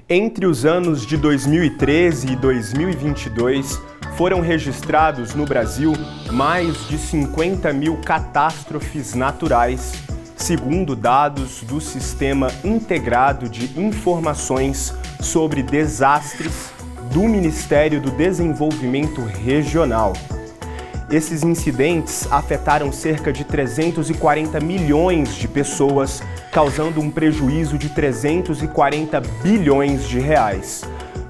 Entre os anos de 2013 e 2022, foram registrados no Brasil mais de 50 mil catástrofes naturais, segundo dados do Sistema Integrado de Informações sobre Desastres do Ministério do Desenvolvimento Regional. Esses incidentes afetaram cerca de 340 milhões de pessoas, causando um prejuízo de 340 bilhões de reais.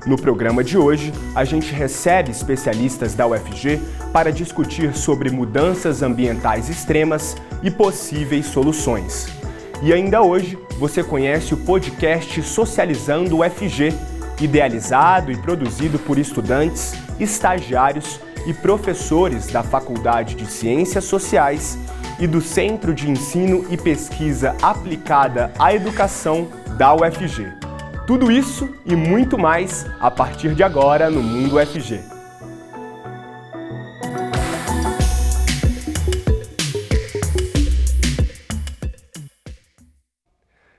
No programa de hoje, a gente recebe especialistas da UFG para discutir sobre mudanças ambientais extremas e possíveis soluções. E ainda hoje, você conhece o podcast Socializando UFG, idealizado e produzido por estudantes, estagiários e professores da Faculdade de Ciências Sociais e do Centro de Ensino e Pesquisa Aplicada à Educação da UFG. Tudo isso e muito mais a partir de agora no Mundo UFG.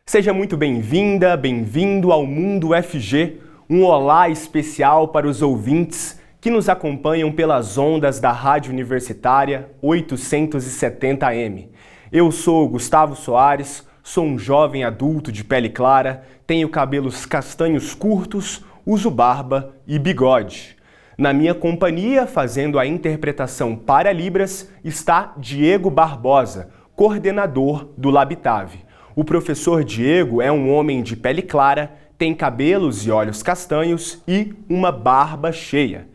Seja muito bem-vinda, bem-vindo ao Mundo UFG, um olá especial para os ouvintes que nos acompanham pelas ondas da Rádio Universitária 870M. Eu sou Gustavo Soares, sou um jovem adulto de pele clara, tenho cabelos castanhos curtos, uso barba e bigode. Na minha companhia, fazendo a interpretação para Libras, está Diego Barbosa, coordenador do Labitave. O professor Diego é um homem de pele clara, tem cabelos e olhos castanhos e uma barba cheia.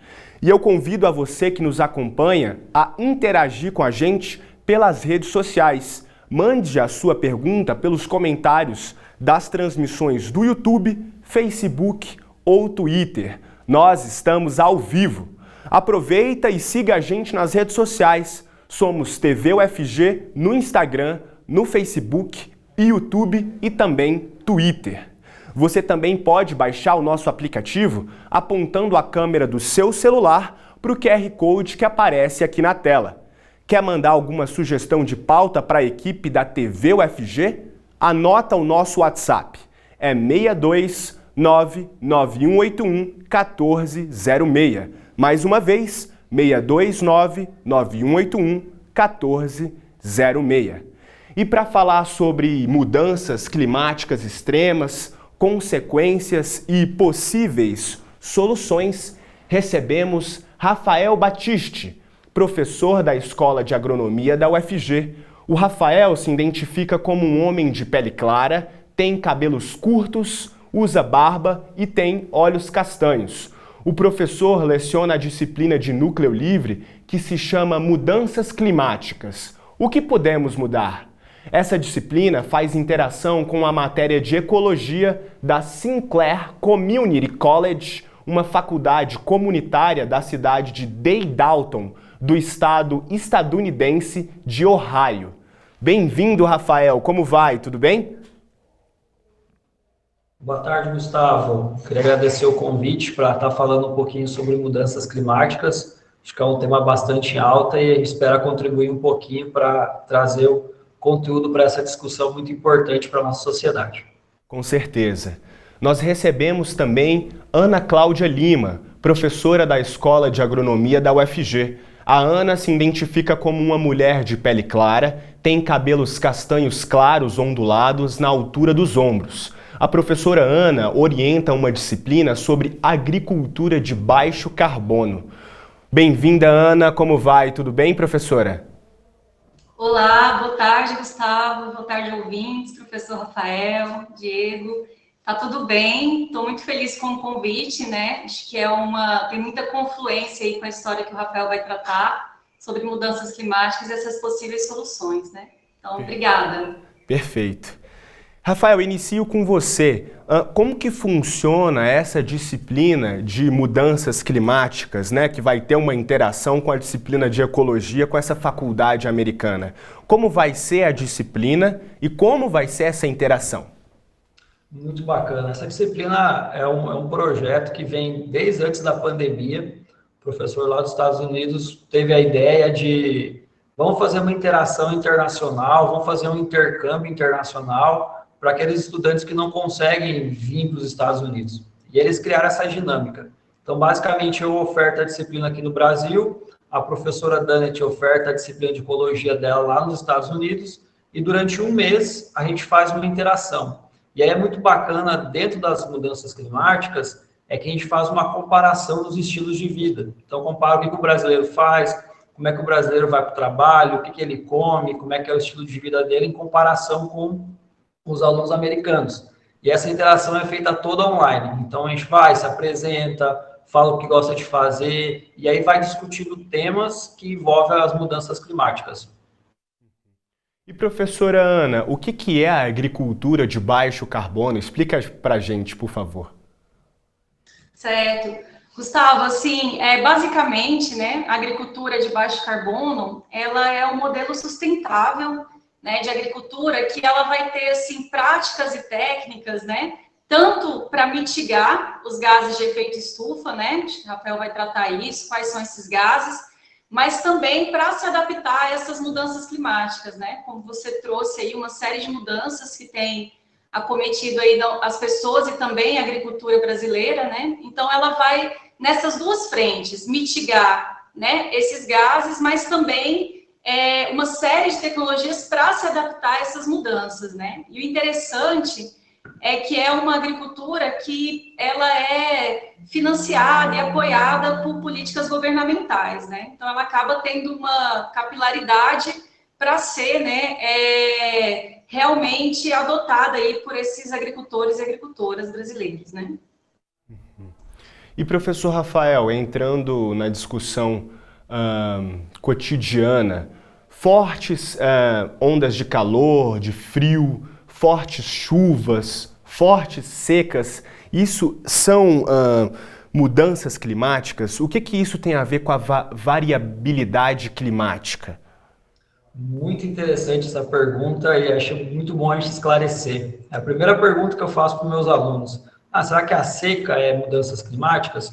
E eu convido a você que nos acompanha a interagir com a gente pelas redes sociais. Mande a sua pergunta pelos comentários das transmissões do YouTube, Facebook ou Twitter. Nós estamos ao vivo. Aproveita e siga a gente nas redes sociais. Somos TV UFG no Instagram, no Facebook, YouTube e também Twitter. Você também pode baixar o nosso aplicativo apontando a câmera do seu celular para o QR Code que aparece aqui na tela. Quer mandar alguma sugestão de pauta para a equipe da TV UFG? Anota o nosso WhatsApp. É 62 99181 1406. Mais uma vez, 629 9181 1406. E para falar sobre mudanças climáticas extremas, consequências e possíveis soluções, recebemos Rafael Batiste, professor da Escola de Agronomia da UFG. O Rafael se identifica como um homem de pele clara, tem cabelos curtos, usa barba e tem olhos castanhos. O professor leciona a disciplina de núcleo livre que se chama Mudanças Climáticas. O que podemos mudar? Essa disciplina faz interação com a matéria de Ecologia da Sinclair Community College, uma faculdade comunitária da cidade de Dayton, do estado estadunidense de Ohio. Bem-vindo, Rafael. Como vai? Tudo bem? Boa tarde, Gustavo. Queria agradecer o convite para estar falando um pouquinho sobre mudanças climáticas. Acho que é um tema bastante alto e a gente espera contribuir um pouquinho para trazer o conteúdo para essa discussão muito importante para a nossa sociedade. Com certeza. Nós recebemos também Ana Cláudia Lima, professora da Escola de Agronomia da UFG. A Ana se identifica como uma mulher de pele clara, tem cabelos castanhos claros ondulados na altura dos ombros. A professora Ana orienta uma disciplina sobre agricultura de baixo carbono. Bem-vinda, Ana. Como vai? Tudo bem, professora? Olá, boa tarde, Gustavo, boa tarde, ouvintes, professor Rafael, Diego, tá tudo bem? Estou muito feliz com o convite, né? Acho que tem muita confluência aí com a história que o Rafael vai tratar sobre mudanças climáticas e essas possíveis soluções, né? Então, obrigada. Perfeito. Rafael, inicio com você. Como que funciona essa disciplina de mudanças climáticas, né, que vai ter uma interação com a disciplina de ecologia com essa faculdade americana? Como vai ser a disciplina e como vai ser essa interação? Muito bacana. Essa disciplina é um projeto que vem desde antes da pandemia. O professor lá dos Estados Unidos teve a ideia de vamos fazer uma interação internacional, vamos fazer um intercâmbio internacional para aqueles estudantes que não conseguem vir para os Estados Unidos. E eles criaram essa dinâmica. Então, basicamente, eu oferto a disciplina aqui no Brasil, a professora Danet oferta a disciplina de ecologia dela lá nos Estados Unidos, e durante um mês a gente faz uma interação. E aí é muito bacana, dentro das mudanças climáticas, é que a gente faz uma comparação dos estilos de vida. Então, compara o que o brasileiro faz, como é que o brasileiro vai para o trabalho, o que ele come, como é que é o estilo de vida dele, em comparação com os alunos americanos. E essa interação é feita toda online. Então, a gente vai, se apresenta, fala o que gosta de fazer, e aí vai discutindo temas que envolvem as mudanças climáticas. E professora Ana, o que é a agricultura de baixo carbono? Explica pra gente, por favor. Certo. Gustavo, assim, basicamente, né, a agricultura de baixo carbono, ela é um modelo sustentável, né, de agricultura que ela vai ter, assim, práticas e técnicas, né, tanto para mitigar os gases de efeito estufa, né, o Rafael vai tratar isso, quais são esses gases, mas também para se adaptar a essas mudanças climáticas, né, como você trouxe aí uma série de mudanças que tem acometido aí as pessoas e também a agricultura brasileira, né? Então ela vai nessas duas frentes, mitigar, né, esses gases, mas também uma série de tecnologias para se adaptar a essas mudanças, né? E o interessante é que é uma agricultura que ela é financiada e apoiada por políticas governamentais, né? Então ela acaba tendo uma capilaridade para ser, né, realmente adotada aí por esses agricultores e agricultoras brasileiros, né? E professor Rafael, entrando na discussão cotidiana, fortes ondas de calor, de frio, fortes chuvas, fortes secas, isso são mudanças climáticas? O que isso tem a ver com a variabilidade climática? Muito interessante essa pergunta e acho muito bom a gente esclarecer. É a primeira pergunta que eu faço para os meus alunos. Será que a seca é mudanças climáticas?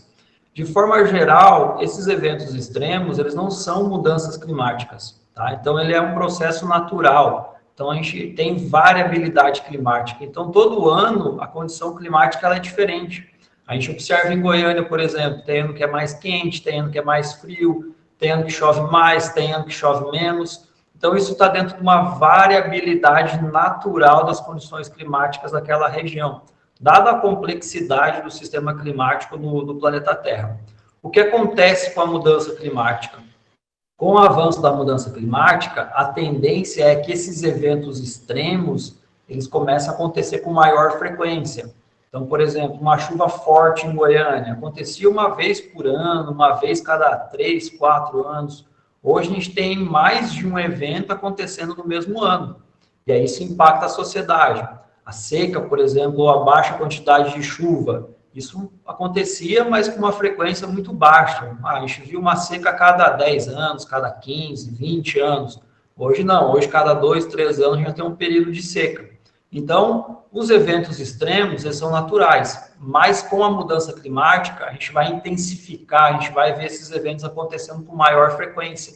De forma geral, esses eventos extremos, eles não são mudanças climáticas, tá? Então, ele é um processo natural. Então, a gente tem variabilidade climática. Então, todo ano, a condição climática ela é diferente. A gente observa em Goiânia, por exemplo, tem ano que é mais quente, tem ano que é mais frio, tem ano que chove mais, tem ano que chove menos. Então, isso está dentro de uma variabilidade natural das condições climáticas daquela região, dada a complexidade do sistema climático no planeta Terra. O que acontece com a mudança climática? Com o avanço da mudança climática, a tendência é que esses eventos extremos, eles começam a acontecer com maior frequência. Então, por exemplo, uma chuva forte em Goiânia, acontecia uma vez por ano, uma vez cada 3, 4 anos. Hoje a gente tem mais de um evento acontecendo no mesmo ano, e aí isso impacta a sociedade. A seca, por exemplo, a baixa quantidade de chuva, isso acontecia, mas com uma frequência muito baixa. A gente viu uma seca a cada 10 anos, cada 15, 20 anos. Hoje não, hoje cada 2, 3 anos a gente tem um período de seca. Então, os eventos extremos, eles são naturais, mas com a mudança climática, a gente vai intensificar, a gente vai ver esses eventos acontecendo com maior frequência.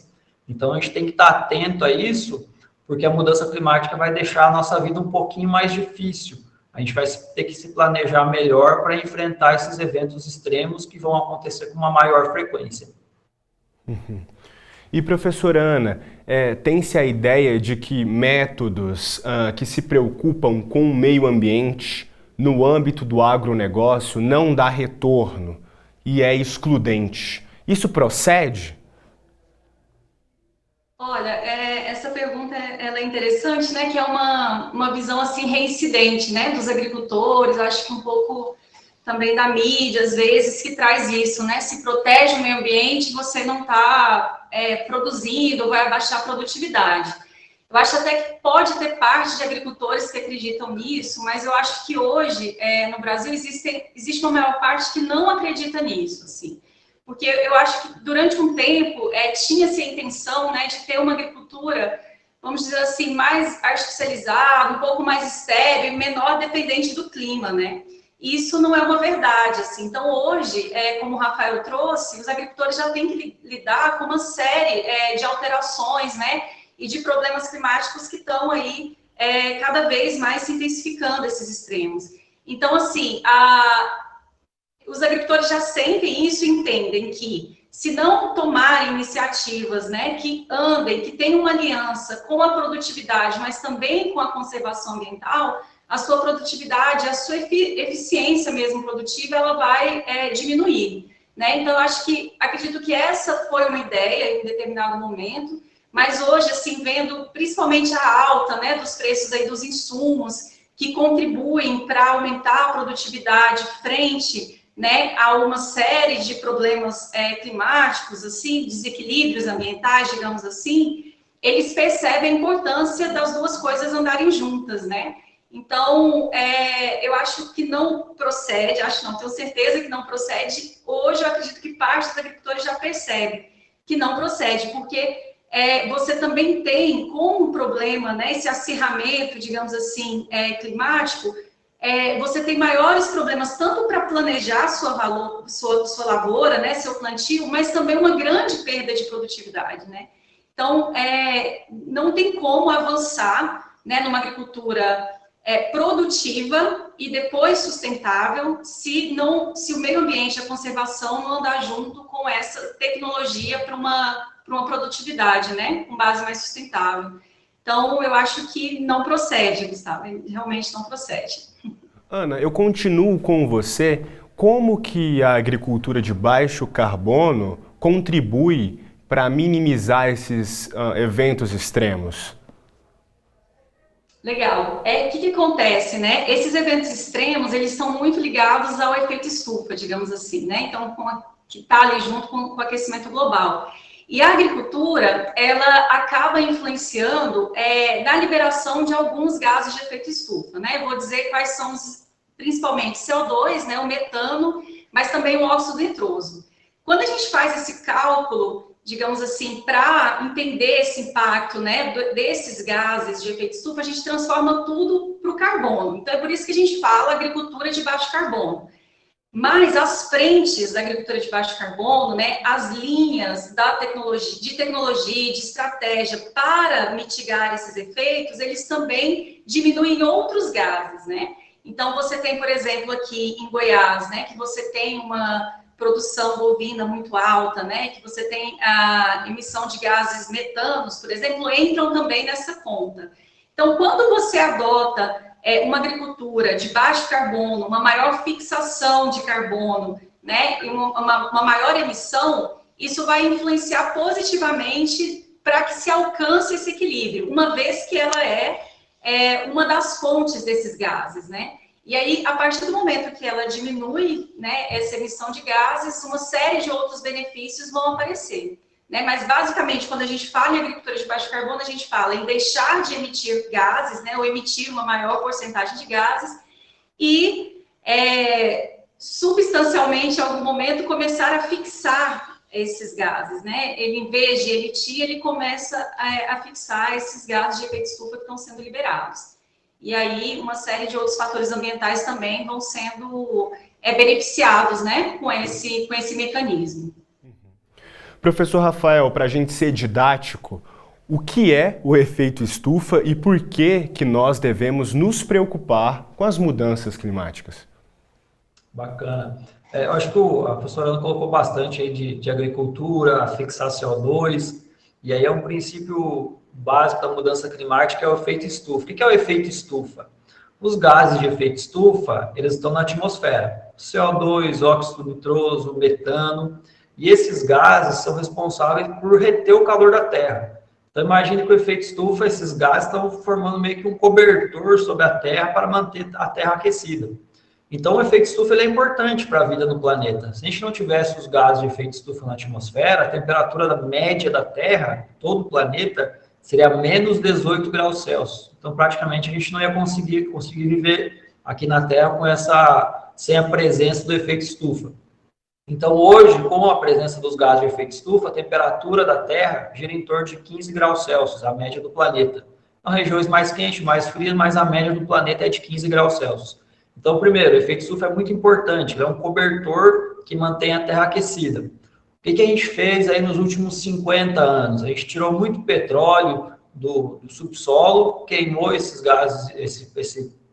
Então, a gente tem que estar atento a isso, porque a mudança climática vai deixar a nossa vida um pouquinho mais difícil. A gente vai ter que se planejar melhor para enfrentar esses eventos extremos que vão acontecer com uma maior frequência. E professora Ana, tem-se a ideia de que métodos que se preocupam com o meio ambiente no âmbito do agronegócio não dá retorno e é excludente. Isso procede? Olha, essa pergunta ela é interessante, né? Que é uma visão assim reincidente, né? Dos agricultores, acho que um pouco também da mídia, às vezes, que traz isso, né? Se protege o meio ambiente, você não está produzindo, vai abaixar a produtividade. Eu acho até que pode ter parte de agricultores que acreditam nisso, mas eu acho que hoje, no Brasil, existe uma maior parte que não acredita nisso, assim. Porque eu acho que durante um tempo tinha-se a intenção, né, de ter uma agricultura, vamos dizer assim, mais artificializada, um pouco mais estéril e menor dependente do clima, né? Isso não é uma verdade, assim. Então, hoje, como o Rafael trouxe, os agricultores já têm que lidar com uma série de alterações, né? E de problemas climáticos que estão aí cada vez mais se intensificando esses extremos. Então, assim, os agricultores já sentem isso e entendem que, se não tomarem iniciativas, né, que andem, que tenham uma aliança com a produtividade, mas também com a conservação ambiental, a sua produtividade, a sua eficiência mesmo produtiva, ela vai diminuir, né? Então, acredito que essa foi uma ideia em um determinado momento, mas hoje, assim, vendo principalmente a alta, né, dos preços aí dos insumos, que contribuem para aumentar a produtividade frente, né, a uma série de problemas climáticos, assim, desequilíbrios ambientais, digamos assim, eles percebem a importância das duas coisas andarem juntas, né? Então, eu acho que não procede, tenho certeza que não procede. Hoje, eu acredito que parte dos agricultores já percebe que não procede, porque você também tem como problema, né, esse acirramento, digamos assim, climático, você tem maiores problemas tanto para planejar sua lavoura, né, seu plantio, mas também uma grande perda de produtividade, né? Então, não tem como avançar, né, numa agricultura produtiva e depois sustentável se o meio ambiente, a conservação não andar junto com essa tecnologia para uma produtividade, né, com base mais sustentável. Então, eu acho que não procede, Gustavo, realmente não procede. Ana, eu continuo com você. Como que a agricultura de baixo carbono contribui para minimizar esses eventos extremos? Legal. O que acontece, né? Esses eventos extremos, eles estão muito ligados ao efeito estufa, digamos assim, né? Então, que está ali junto com o aquecimento global. E a agricultura, ela acaba influenciando na liberação de alguns gases de efeito estufa, né? Eu vou dizer quais são principalmente CO2, né? O metano, mas também o óxido nitroso. Quando a gente faz esse cálculo, digamos assim, para entender esse impacto, né, desses gases de efeito estufa, a gente transforma tudo para o carbono. Então, é por isso que a gente fala agricultura de baixo carbono. Mas as frentes da agricultura de baixo carbono, né, as linhas de tecnologia, de estratégia para mitigar esses efeitos, eles também diminuem outros gases, né? Então, você tem, por exemplo, aqui em Goiás, né, que você tem uma produção bovina muito alta, né, que você tem a emissão de gases metanos, por exemplo, entram também nessa conta. Então, quando você adota uma agricultura de baixo carbono, uma maior fixação de carbono, né, uma maior emissão, isso vai influenciar positivamente para que se alcance esse equilíbrio, uma vez que ela é uma das fontes desses gases, né? E aí, a partir do momento que ela diminui, né, essa emissão de gases, uma série de outros benefícios vão aparecer, né? Mas, basicamente, quando a gente fala em agricultura de baixo carbono, a gente fala em deixar de emitir gases, né, ou emitir uma maior porcentagem de gases e, substancialmente, em algum momento, começar a fixar esses gases, né? Ele, em vez de emitir, ele começa a fixar esses gases de efeito estufa que estão sendo liberados. E aí, uma série de outros fatores ambientais também vão sendo beneficiados, né, com esse mecanismo. Professor Rafael, para a gente ser didático, o que é o efeito estufa e por que nós devemos nos preocupar com as mudanças climáticas? Bacana. Eu acho que a professora Ana colocou bastante aí de agricultura, fixar CO2, e aí é um princípio básico da mudança climática, é o efeito estufa. O que é o efeito estufa? Os gases de efeito estufa, eles estão na atmosfera. CO2, óxido nitroso, metano, e esses gases são responsáveis por reter o calor da Terra. Então, imagine que o efeito estufa, esses gases estão formando meio que um cobertor sobre a Terra para manter a Terra aquecida. Então, o efeito estufa ele é importante para a vida no planeta. Se a gente não tivesse os gases de efeito estufa na atmosfera, a temperatura média da Terra, todo o planeta, seria menos 18 graus Celsius. Então, praticamente, a gente não ia conseguir viver aqui na Terra sem a presença do efeito estufa. Então, hoje, com a presença dos gases de efeito estufa, a temperatura da Terra gira em torno de 15 graus Celsius, a média do planeta. Em regiões mais quentes, mais frias, mas a média do planeta é de 15 graus Celsius. Então, primeiro, o efeito estufa é muito importante, ele é um cobertor que mantém a Terra aquecida. O que a gente fez aí nos últimos 50 anos? A gente tirou muito petróleo, do subsolo, queimou esses gases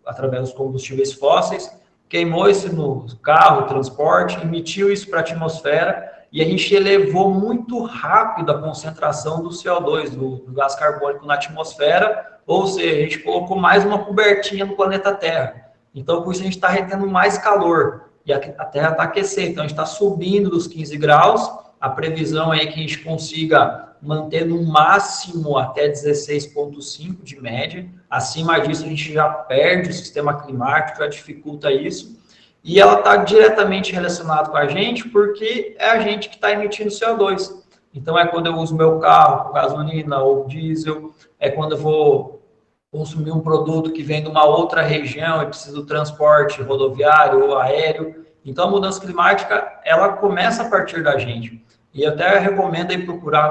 através dos combustíveis fósseis, queimou isso no carro, transporte, emitiu isso para a atmosfera e a gente elevou muito rápido a concentração do CO2, do gás carbônico na atmosfera, ou seja, a gente colocou mais uma cobertinha no planeta Terra. Então, por isso a gente está retendo mais calor e a Terra está aquecendo. Então, a gente está subindo dos 15 graus. A previsão é que a gente consiga manter no máximo até 16,5 de média. Acima disso, a gente já perde o sistema climático, já dificulta isso. E ela está diretamente relacionada com a gente, porque é a gente que está emitindo CO2. Então, é quando eu uso meu carro com gasolina ou diesel, é quando eu vou consumir um produto que vem de uma outra região e precisa do transporte rodoviário ou aéreo. Então, a mudança climática, ela começa a partir da gente. E eu até recomendo aí procurar,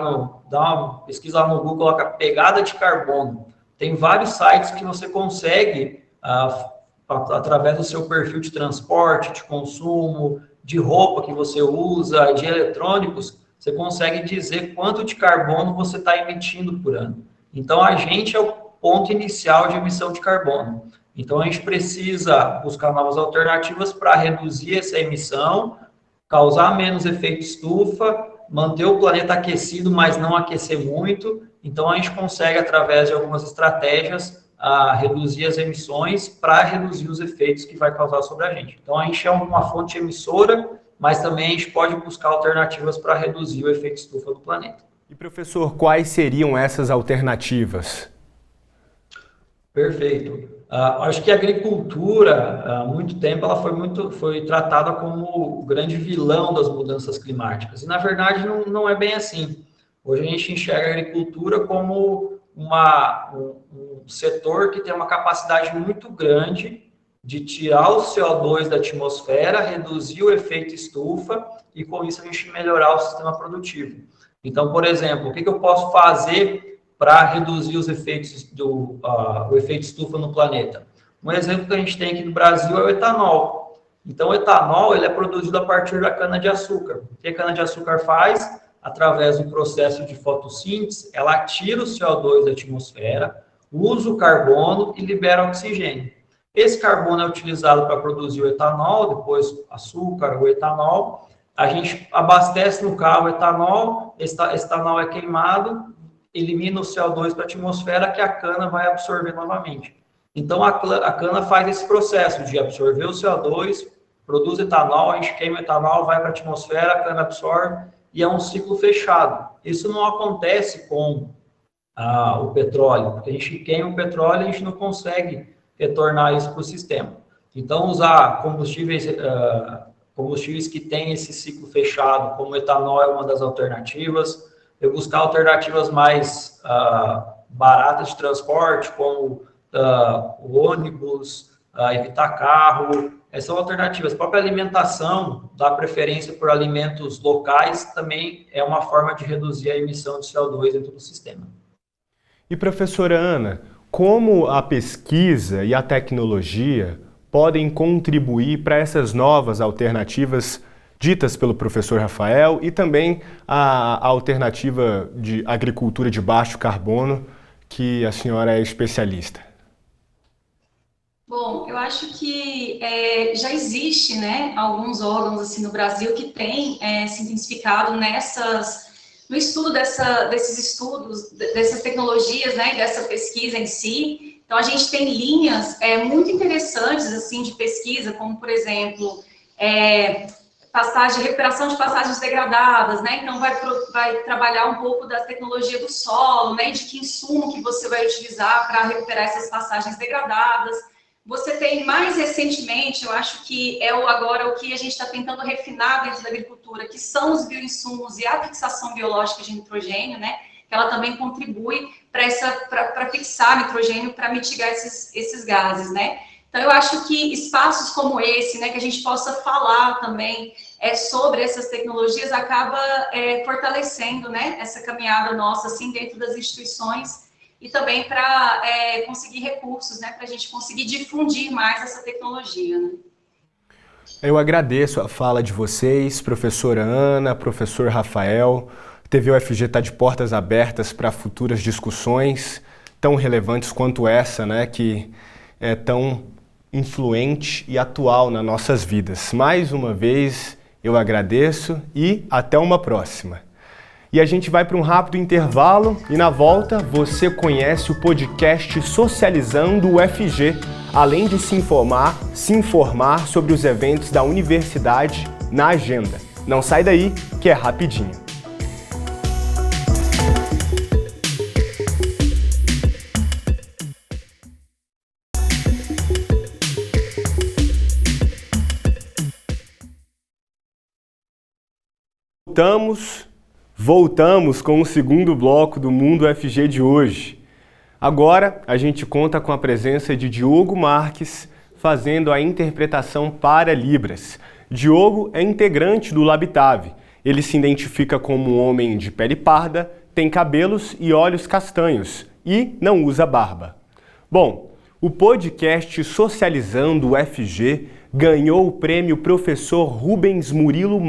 dar uma pesquisa lá no Google, coloca pegada de carbono. Tem vários sites que você consegue, através do seu perfil de transporte, de consumo, de roupa que você usa, de eletrônicos, você consegue dizer quanto de carbono você está emitindo por ano. Então, a gente é o ponto inicial de emissão de carbono. Então, a gente precisa buscar novas alternativas para reduzir essa emissão, causar menos efeito estufa, manter o planeta aquecido, mas não aquecer muito. Então, a gente consegue, através de algumas estratégias, reduzir as emissões para reduzir os efeitos que vai causar sobre a gente. Então, a gente é uma fonte emissora, mas também a gente pode buscar alternativas para reduzir o efeito estufa do planeta. E, professor, quais seriam essas alternativas? Perfeito. Acho que a agricultura, há muito tempo, ela foi tratada como o grande vilão das mudanças climáticas. E, na verdade, não é bem assim. Hoje a gente enxerga a agricultura como um setor que tem uma capacidade muito grande de tirar o CO2 da atmosfera, reduzir o efeito estufa e, com isso, a gente melhorar o sistema produtivo. Então, por exemplo, o que eu posso fazer para reduzir os efeitos o efeito estufa no planeta? Um exemplo que a gente tem aqui no Brasil é o etanol. Então, o etanol ele é produzido a partir da cana-de-açúcar. O que a cana-de-açúcar faz? Através do processo de fotossíntese, ela tira o CO2 da atmosfera, usa o carbono e libera oxigênio. Esse carbono é utilizado para produzir o etanol, depois açúcar, o etanol. A gente abastece no carro o etanol, esse etanol é queimado, elimina o CO2 para a atmosfera que a cana vai absorver novamente. Então, a cana faz esse processo de absorver o CO2, produz etanol, a gente queima o etanol, vai para a atmosfera, a cana absorve, e é um ciclo fechado. Isso não acontece com o petróleo, porque a gente queima o petróleo e a gente não consegue retornar isso para o sistema. Então, usar combustíveis que têm esse ciclo fechado, como o etanol, é uma das alternativas. Eu buscar alternativas mais baratas de transporte, como o ônibus, evitar carro. Essas são alternativas. A própria alimentação, dar preferência por alimentos locais, também é uma forma de reduzir a emissão de CO2 dentro do sistema. E, professora Ana, como a pesquisa e a tecnologia podem contribuir para essas novas alternativas ditas pelo professor Rafael e também a alternativa de agricultura de baixo carbono, que a senhora é especialista? Bom, eu acho que já existe, né, alguns órgãos assim no Brasil que têm se intensificado no estudo desses estudos, dessas tecnologias, né, dessa pesquisa em si. Então, a gente tem linhas muito interessantes assim de pesquisa, como, por exemplo, recuperação de passagens degradadas, né? Então, vai trabalhar um pouco da tecnologia do solo, né? De que insumo que você vai utilizar para recuperar essas passagens degradadas. Você tem, mais recentemente, eu acho que agora o que a gente está tentando refinar dentro da agricultura, que são os bioinsumos e a fixação biológica de nitrogênio, né? Que ela também contribui para fixar nitrogênio, para mitigar esses gases, né? Então, eu acho que espaços como esse, né, que a gente possa falar também sobre essas tecnologias, acaba fortalecendo, né, essa caminhada nossa, assim, dentro das instituições e também para conseguir recursos, né, para a gente conseguir difundir mais essa tecnologia, né? Eu agradeço a fala de vocês, professora Ana, professor Rafael. A TV UFG está de portas abertas para futuras discussões. tão relevantes quanto essa, né, que é tão influente e atual nas nossas vidas. Mais uma vez, eu agradeço e até uma próxima. E a gente vai para um rápido intervalo e na volta você conhece o podcast Socializando o UFG, além de se informar sobre os eventos da universidade na agenda. Não sai daí, que é rapidinho. Voltamos com o segundo bloco do Mundo UFG de hoje. Agora a gente conta com a presença de Diogo Marques fazendo a interpretação para Libras. Diogo é integrante do Labitave. Ele se identifica como um homem de pele parda, tem cabelos e olhos castanhos e não usa barba. Bom, o podcast Socializando o UFG ganhou o prêmio Professor Rubens Murilo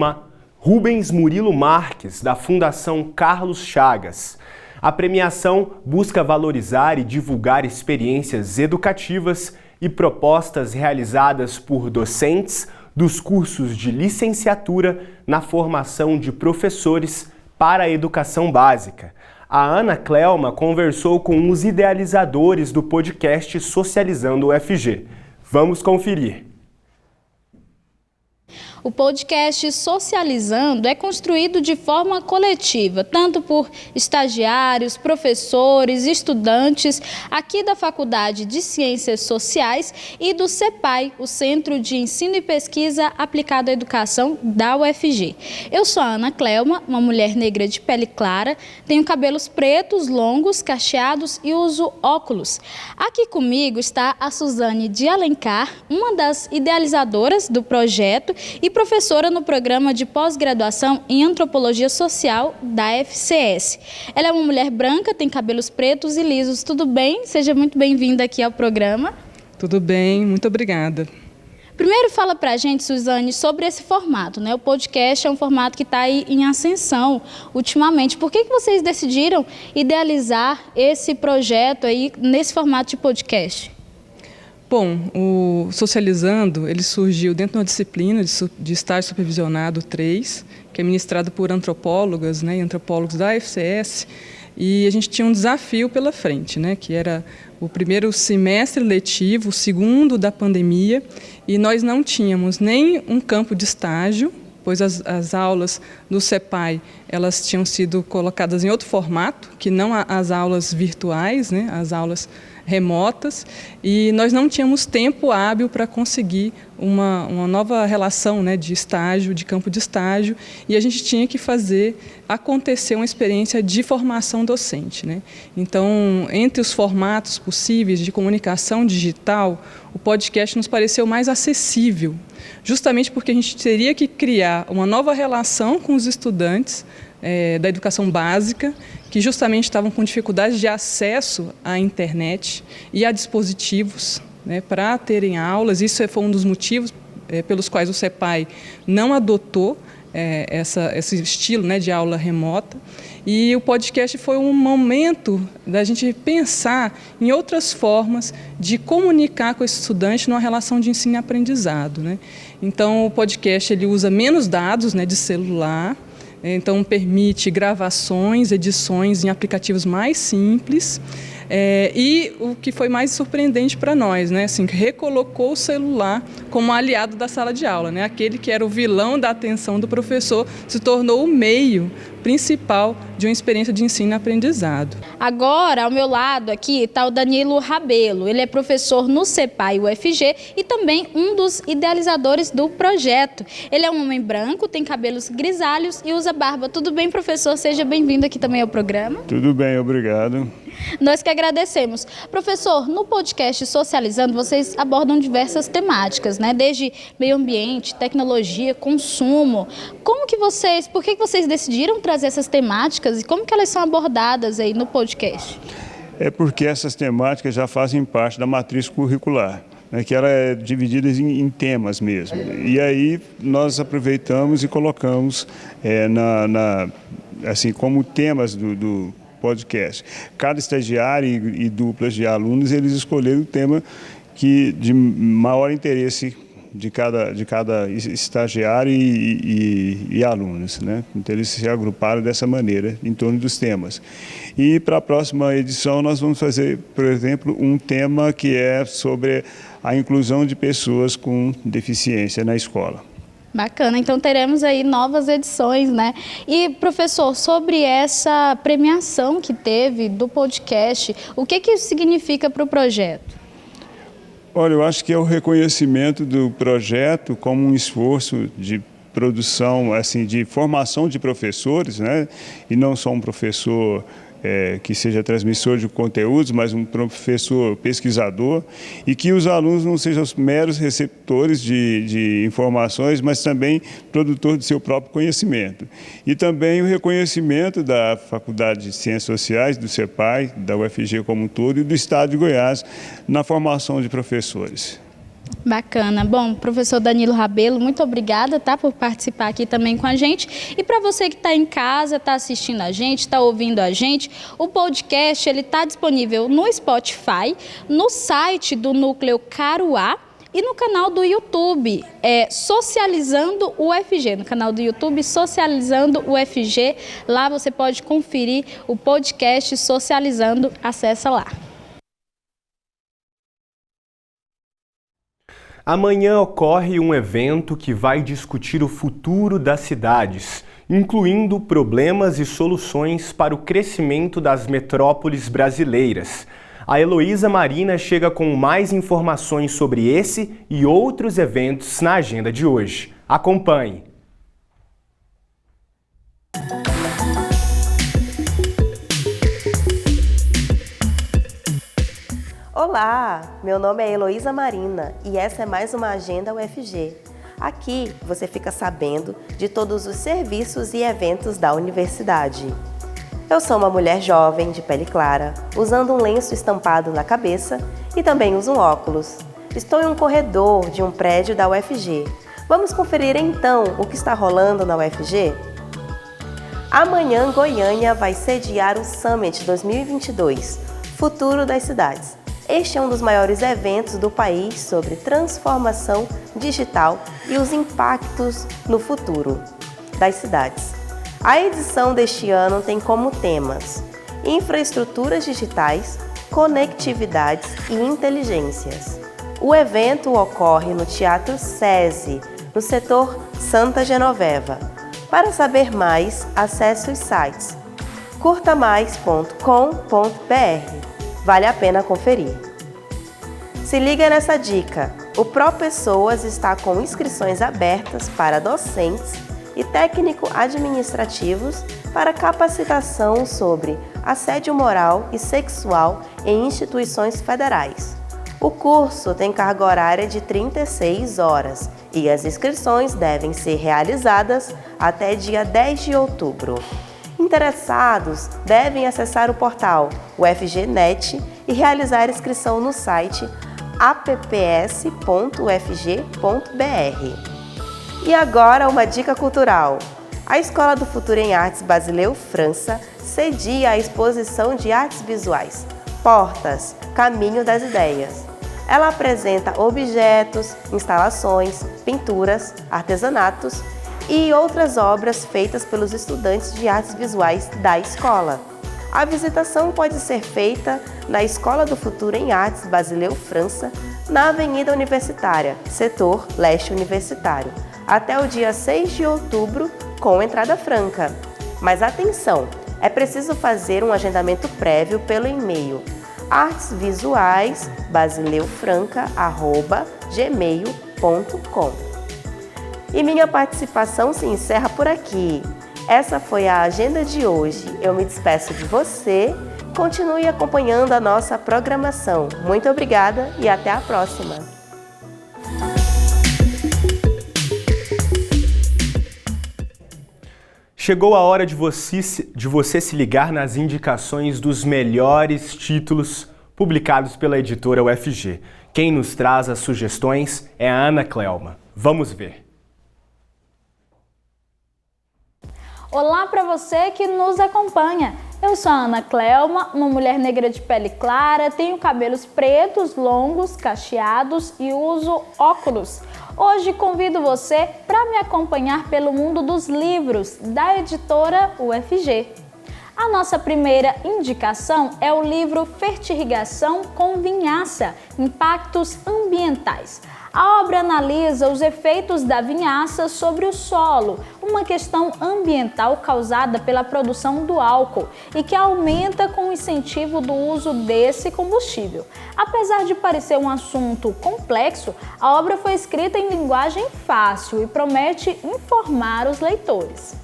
Marques, da Fundação Carlos Chagas. A premiação busca valorizar e divulgar experiências educativas e propostas realizadas por docentes dos cursos de licenciatura na formação de professores para a educação básica. A Ana Clelma conversou com os idealizadores do podcast Socializando o UFG. Vamos conferir. O podcast Socializando é construído de forma coletiva, tanto por estagiários, professores, estudantes aqui da Faculdade de Ciências Sociais e do CEPAI, o Centro de Ensino e Pesquisa Aplicado à Educação da UFG. Eu sou a Ana Clelma, uma mulher negra de pele clara, tenho cabelos pretos, longos, cacheados e uso óculos. Aqui comigo está a Suzane de Alencar, uma das idealizadoras do projeto e professora no programa de pós-graduação em Antropologia Social da FCS. Ela é uma mulher branca, tem cabelos pretos e lisos. Tudo bem? Seja muito bem-vinda aqui ao programa. Tudo bem, muito obrigada. Primeiro fala pra gente, Suzane, sobre esse formato, né? O podcast é um formato que está aí em ascensão ultimamente. Por que vocês decidiram idealizar esse projeto aí nesse formato de podcast? Bom, o Socializando, ele surgiu dentro de uma disciplina de estágio supervisionado 3, que é ministrado por antropólogas, né, e antropólogos da FCS, e a gente tinha um desafio pela frente, né, que era o primeiro semestre letivo, o segundo da pandemia, e nós não tínhamos nem um campo de estágio, pois as aulas do CEPAI, elas tinham sido colocadas em outro formato, que não as aulas virtuais, né, as aulas remotas, e nós não tínhamos tempo hábil para conseguir uma nova relação, né, de estágio, de campo de estágio, e a gente tinha que fazer acontecer uma experiência de formação docente, né? Então, entre os formatos possíveis de comunicação digital, o podcast nos pareceu mais acessível, justamente porque a gente teria que criar uma nova relação com os estudantes da educação básica, que justamente estavam com dificuldade de acesso à internet e a dispositivos, né, para terem aulas. Isso foi um dos motivos pelos quais o CEPAI não adotou esse estilo, né, de aula remota. E o podcast foi um momento da gente pensar em outras formas de comunicar com esse estudante numa relação de ensino e aprendizado, né? Então, o podcast ele usa menos dados, né, de celular. Então, permite gravações, edições em aplicativos mais simples. E o que foi mais surpreendente para nós, né? Assim, recolocou o celular como aliado da sala de aula, né? Aquele que era o vilão da atenção do professor se tornou o meio principal de uma experiência de ensino e aprendizado. Agora, ao meu lado aqui está o Danilo Rabelo. Ele é professor no CEPAI UFG e também um dos idealizadores do projeto. Ele é um homem branco, tem cabelos grisalhos e usa barba. Tudo bem, professor? Seja bem-vindo aqui também ao programa. Tudo bem, obrigado. Nós que agradecemos. Professor, no podcast Socializando, vocês abordam diversas temáticas, né? Desde meio ambiente, tecnologia, consumo. Por que vocês decidiram trazer essas temáticas e como que elas são abordadas aí no podcast? É porque essas temáticas já fazem parte da matriz curricular, né, que ela é dividida em temas mesmo. E aí nós aproveitamos e colocamos assim como temas podcast. Cada estagiário e duplas de alunos, eles escolheram o tema de maior interesse de cada estagiário e alunos, né? Então, eles se agruparam dessa maneira, em torno dos temas. E para a próxima edição, nós vamos fazer, por exemplo, um tema que é sobre a inclusão de pessoas com deficiência na escola. Bacana, então teremos aí novas edições, né? E, professor, sobre essa premiação que teve do podcast, o que isso significa para o projeto? Olha, eu acho que é o reconhecimento do projeto como um esforço de produção, assim, de formação de professores, né? E não só um professor que seja transmissor de conteúdos, mas um professor pesquisador, e que os alunos não sejam os meros receptores de informações, mas também produtor de seu próprio conhecimento. E também o reconhecimento da Faculdade de Ciências Sociais, do CEPAI, da UFG como um todo e do Estado de Goiás na formação de professores. Bacana. Bom, professor Danilo Rabelo, muito obrigada, tá, por participar aqui também com a gente. E para você que está em casa, está assistindo a gente, está ouvindo a gente, o podcast ele está disponível no Spotify, no site do Núcleo Caruá e no canal do YouTube, Socializando o UFG, no canal do YouTube Socializando o UFG. Lá você pode conferir o podcast Socializando, acessa lá. Amanhã ocorre um evento que vai discutir o futuro das cidades, incluindo problemas e soluções para o crescimento das metrópoles brasileiras. A Heloísa Marina chega com mais informações sobre esse e outros eventos na agenda de hoje. Acompanhe! Olá, meu nome é Heloísa Marina e essa é mais uma Agenda UFG. Aqui você fica sabendo de todos os serviços e eventos da universidade. Eu sou uma mulher jovem, de pele clara, usando um lenço estampado na cabeça e também uso um óculos. Estou em um corredor de um prédio da UFG. Vamos conferir então o que está rolando na UFG? Amanhã, Goiânia vai sediar o Summit 2022, Futuro das Cidades. Este é um dos maiores eventos do país sobre transformação digital e os impactos no futuro das cidades. A edição deste ano tem como temas infraestruturas digitais, conectividades e inteligências. O evento ocorre no Teatro SESI, no setor Santa Genoveva. Para saber mais, acesse os sites curtamais.com.br. Vale a pena conferir. Se liga nessa dica, o ProPessoas está com inscrições abertas para docentes e técnico-administrativos para capacitação sobre assédio moral e sexual em instituições federais. O curso tem carga horária de 36 horas e as inscrições devem ser realizadas até dia 10 de outubro. Interessados devem acessar o portal UFGnet e realizar inscrição no site apps.ufg.br. E agora uma dica cultural. A Escola do Futuro em Artes Basileu França cedia a exposição de artes visuais Portas, Caminho das Ideias. Ela apresenta objetos, instalações, pinturas, artesanatos e outras obras feitas pelos estudantes de artes visuais da escola. A visitação pode ser feita na Escola do Futuro em Artes Basileu França, na Avenida Universitária, setor leste universitário, até o dia 6 de outubro, com entrada franca. Mas atenção, é preciso fazer um agendamento prévio pelo e-mail artesvisuais.basileufranca@gmail.com. E minha participação se encerra por aqui. Essa foi a agenda de hoje. Eu me despeço de você. Continue acompanhando a nossa programação. Muito obrigada e até a próxima. Chegou a hora de você se ligar nas indicações dos melhores títulos publicados pela editora UFG. Quem nos traz as sugestões é a Ana Clelma. Vamos ver. Olá para você que nos acompanha. Eu sou a Ana Clelma, uma mulher negra de pele clara, tenho cabelos pretos, longos, cacheados e uso óculos. Hoje convido você para me acompanhar pelo mundo dos livros da editora UFG. A nossa primeira indicação é o livro Fertirrigação com Vinhaça, Impactos Ambientais. A obra analisa os efeitos da vinhaça sobre o solo, uma questão ambiental causada pela produção do álcool e que aumenta com o incentivo do uso desse combustível. Apesar de parecer um assunto complexo, a obra foi escrita em linguagem fácil e promete informar os leitores.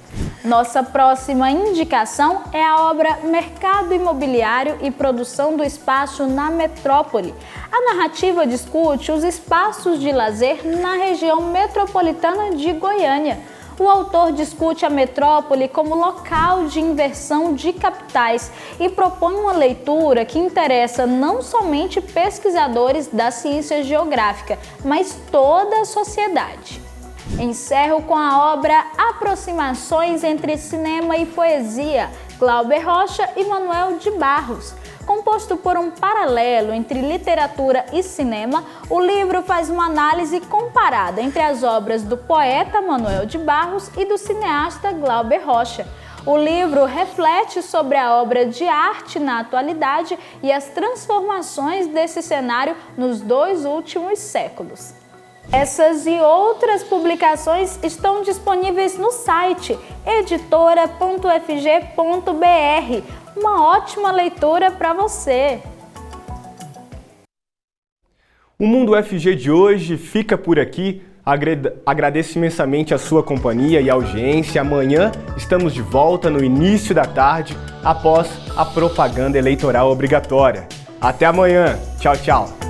Nossa próxima indicação é a obra Mercado Imobiliário e Produção do Espaço na Metrópole. A narrativa discute os espaços de lazer na região metropolitana de Goiânia. O autor discute a metrópole como local de inversão de capitais e propõe uma leitura que interessa não somente pesquisadores da ciência geográfica, mas toda a sociedade. Encerro com a obra Aproximações entre Cinema e Poesia, Glauber Rocha e Manuel de Barros. Composto por um paralelo entre literatura e cinema, o livro faz uma análise comparada entre as obras do poeta Manuel de Barros e do cineasta Glauber Rocha. O livro reflete sobre a obra de arte na atualidade e as transformações desse cenário nos 2 últimos séculos. Essas e outras publicações estão disponíveis no site editora.ufg.br. Uma ótima leitura para você! O Mundo UFG de hoje fica por aqui. Agradeço imensamente a sua companhia e audiência. Amanhã estamos de volta no início da tarde, após a propaganda eleitoral obrigatória. Até amanhã. Tchau, tchau.